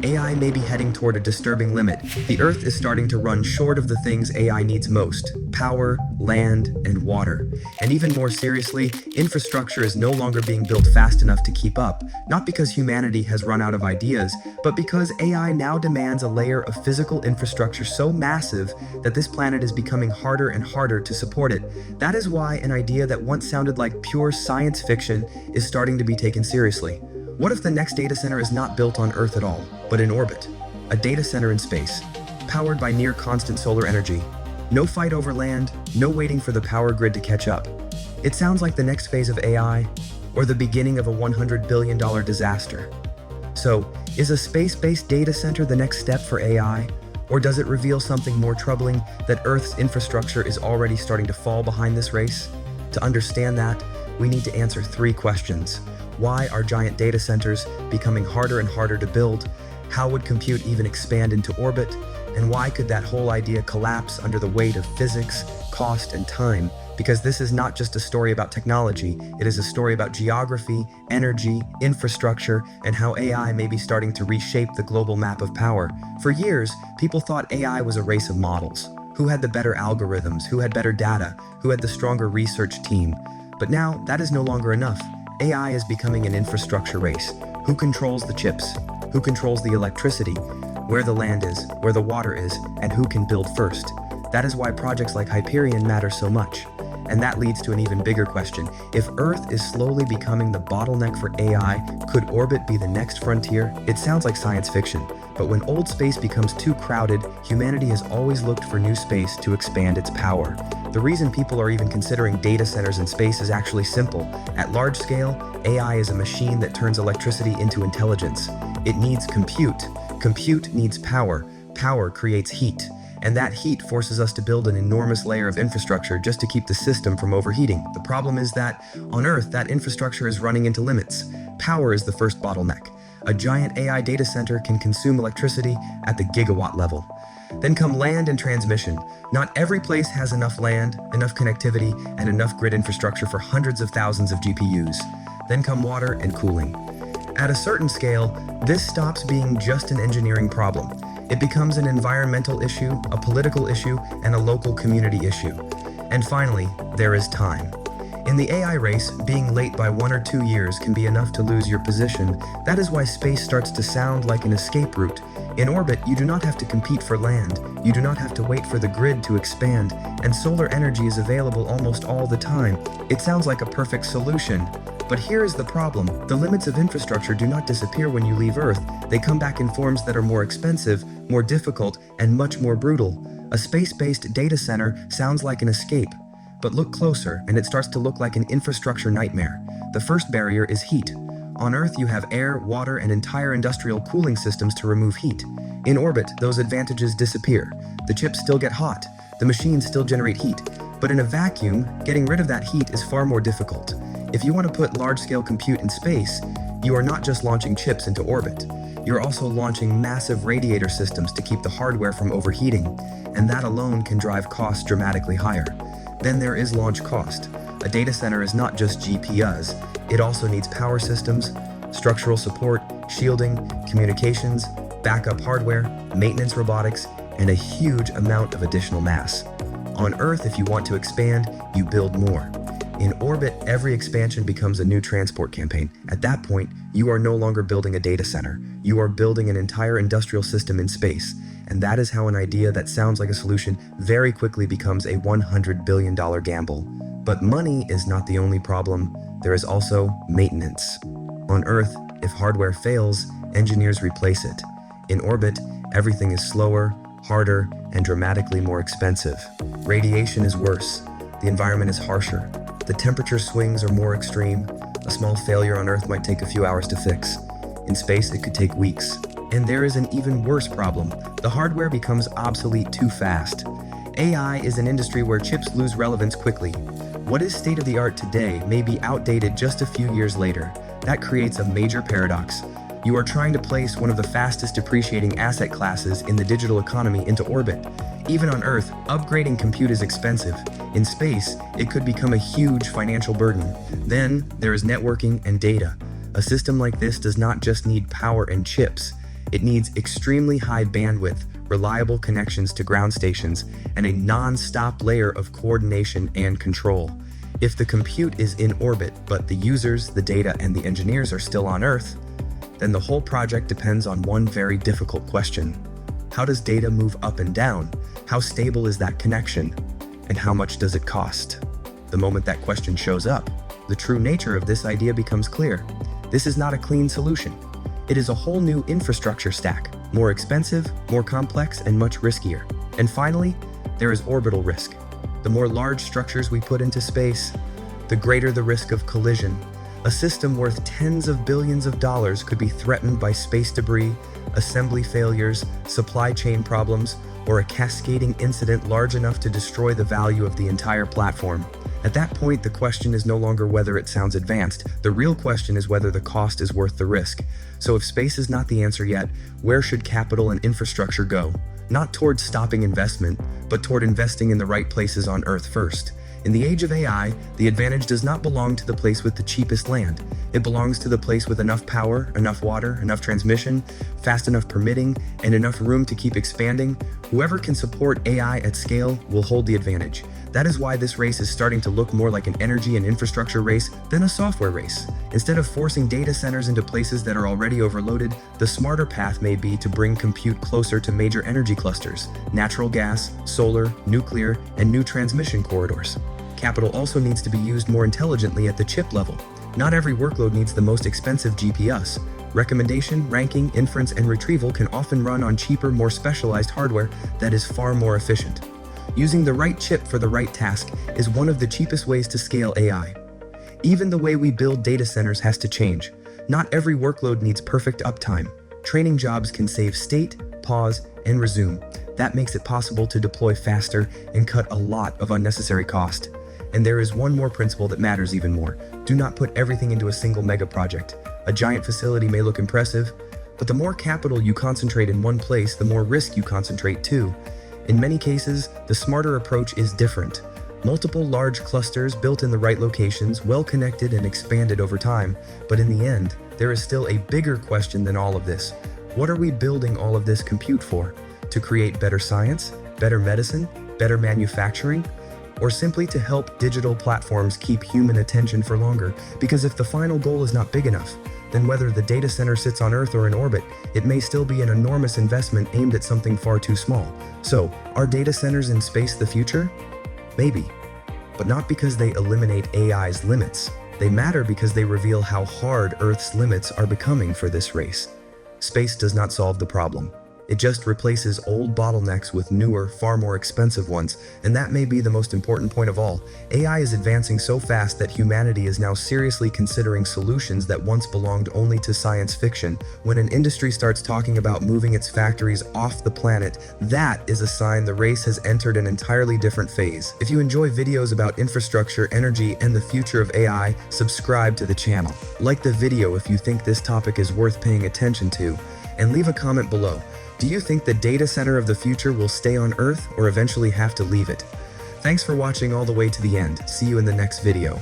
AI may be heading toward a disturbing limit. The Earth is starting to run short of the things AI needs most: power, land, and water. And even more seriously, infrastructure is no longer being built fast enough to keep up, not because humanity has run out of ideas, but because AI now demands a layer of physical infrastructure so massive that this planet is becoming harder and harder to support it. That is why an idea that once sounded like pure science fiction is starting to be taken seriously. What if the next data center is not built on Earth at all, but in orbit? A data center in space, powered by near constant solar energy. No fight over land, no waiting for the power grid to catch up. It sounds like the next phase of AI, or the beginning of a $100 billion disaster. So, is a space-based data center the next step for AI? Or does it reveal something more troubling, that Earth's infrastructure is already starting to fall behind this race? To understand that, we need to answer 3 questions. Why are giant data centers becoming harder and harder to build? How would compute even expand into orbit? And why could that whole idea collapse under the weight of physics, cost, and time? Because this is not just a story about technology, it is a story about geography, energy, infrastructure, and how AI may be starting to reshape the global map of power. For years, people thought AI was a race of models. Who had the better algorithms? Who had better data? Who had the stronger research team? But now, that is no longer enough. AI is becoming an infrastructure race. Who controls the chips? Who controls the electricity? Where the land is, where the water is, and who can build first? That is why projects like Hyperion matter so much. And that leads to an even bigger question. If Earth is slowly becoming the bottleneck for AI, could orbit be the next frontier? It sounds like science fiction, but when old space becomes too crowded, humanity has always looked for new space to expand its power. The reason people are even considering data centers in space is actually simple. At large scale, AI is a machine that turns electricity into intelligence. It needs compute. Compute needs power. Power creates heat. And that heat forces us to build an enormous layer of infrastructure just to keep the system from overheating. The problem is that, on Earth, that infrastructure is running into limits. Power is the first bottleneck. A giant AI data center can consume electricity at the gigawatt level. Then come land and transmission. Not every place has enough land, enough connectivity, and enough grid infrastructure for hundreds of thousands of GPUs. Then come water and cooling. At a certain scale, this stops being just an engineering problem. It becomes an environmental issue, a political issue, and a local community issue. And finally, there is time. In the AI race, being late by 1 or 2 years can be enough to lose your position. That is why space starts to sound like an escape route. In orbit, you do not have to compete for land. You do not have to wait for the grid to expand, and solar energy is available almost all the time. It sounds like a perfect solution. But here is the problem. The limits of infrastructure do not disappear when you leave Earth. They come back in forms that are more expensive, more difficult, and much more brutal. A space-based data center sounds like an escape. But look closer, and it starts to look like an infrastructure nightmare. The first barrier is heat. On Earth, you have air, water, and entire industrial cooling systems to remove heat. In orbit, those advantages disappear. The chips still get hot. The machines still generate heat. But in a vacuum, getting rid of that heat is far more difficult. If you want to put large-scale compute in space, you are not just launching chips into orbit. You're also launching massive radiator systems to keep the hardware from overheating, and that alone can drive costs dramatically higher. Then there is launch cost. A data center is not just GPUs, it also needs power systems, structural support, shielding, communications, backup hardware, maintenance robotics, and a huge amount of additional mass. On Earth, if you want to expand, you build more. In orbit, every expansion becomes a new transport campaign. At that point, you are no longer building a data center. You are building an entire industrial system in space. And that is how an idea that sounds like a solution very quickly becomes a $100 billion gamble. But money is not the only problem. There is also maintenance. On Earth, if hardware fails, engineers replace it. In orbit, everything is slower, harder, and dramatically more expensive. Radiation is worse. The environment is harsher. The temperature swings are more extreme. A small failure on Earth might take a few hours to fix. In space, it could take weeks. And there is an even worse problem. The hardware becomes obsolete too fast. AI is an industry where chips lose relevance quickly. What is state-of-the-art today may be outdated just a few years later. That creates a major paradox. You are trying to place one of the fastest depreciating asset classes in the digital economy into orbit. Even on Earth, upgrading compute is expensive. In space, it could become a huge financial burden. Then, there is networking and data. A system like this does not just need power and chips. It needs extremely high bandwidth, reliable connections to ground stations, and a non-stop layer of coordination and control. If the compute is in orbit, but the users, the data, and the engineers are still on Earth, then the whole project depends on one very difficult question. How does data move up and down? How stable is that connection? And how much does it cost? The moment that question shows up, the true nature of this idea becomes clear. This is not a clean solution. It is a whole new infrastructure stack, more expensive, more complex, and much riskier. And finally, there is orbital risk. The more large structures we put into space, the greater the risk of collision. A system worth tens of billions of dollars could be threatened by space debris, assembly failures, supply chain problems, or a cascading incident large enough to destroy the value of the entire platform. At that point, the question is no longer whether it sounds advanced. The real question is whether the cost is worth the risk. So if space is not the answer yet, where should capital and infrastructure go? Not towards stopping investment, but toward investing in the right places on Earth first. In the age of AI, the advantage does not belong to the place with the cheapest land. It belongs to the place with enough power, enough water, enough transmission, fast enough permitting, and enough room to keep expanding. Whoever can support AI at scale will hold the advantage. That is why this race is starting to look more like an energy and infrastructure race than a software race. Instead of forcing data centers into places that are already overloaded, the smarter path may be to bring compute closer to major energy clusters: natural gas, solar, nuclear, and new transmission corridors. Capital also needs to be used more intelligently at the chip level. Not every workload needs the most expensive GPUs. Recommendation, ranking, inference, and retrieval can often run on cheaper, more specialized hardware that is far more efficient. Using the right chip for the right task is one of the cheapest ways to scale AI. Even the way we build data centers has to change. Not every workload needs perfect uptime. Training jobs can save state, pause, and resume. That makes it possible to deploy faster and cut a lot of unnecessary cost. And there is one more principle that matters even more. Do not put everything into a single mega project. A giant facility may look impressive, but the more capital you concentrate in one place, the more risk you concentrate too. In many cases, the smarter approach is different. Multiple large clusters built in the right locations, well connected and expanded over time. But in the end, there is still a bigger question than all of this. What are we building all of this compute for? To create better science, better medicine, better manufacturing? Or simply to help digital platforms keep human attention for longer? Because if the final goal is not big enough, then whether the data center sits on Earth or in orbit, it may still be an enormous investment aimed at something far too small. So, are data centers in space the future? Maybe. But not because they eliminate AI's limits. They matter because they reveal how hard Earth's limits are becoming for this race. Space does not solve the problem. It just replaces old bottlenecks with newer, far more expensive ones, and that may be the most important point of all. AI is advancing so fast that humanity is now seriously considering solutions that once belonged only to science fiction. When an industry starts talking about moving its factories off the planet, that is a sign the race has entered an entirely different phase. If you enjoy videos about infrastructure, energy, and the future of AI, subscribe to the channel. Like the video if you think this topic is worth paying attention to, and leave a comment below. Do you think the data center of the future will stay on Earth or eventually have to leave it? Thanks for watching all the way to the end. See you in the next video.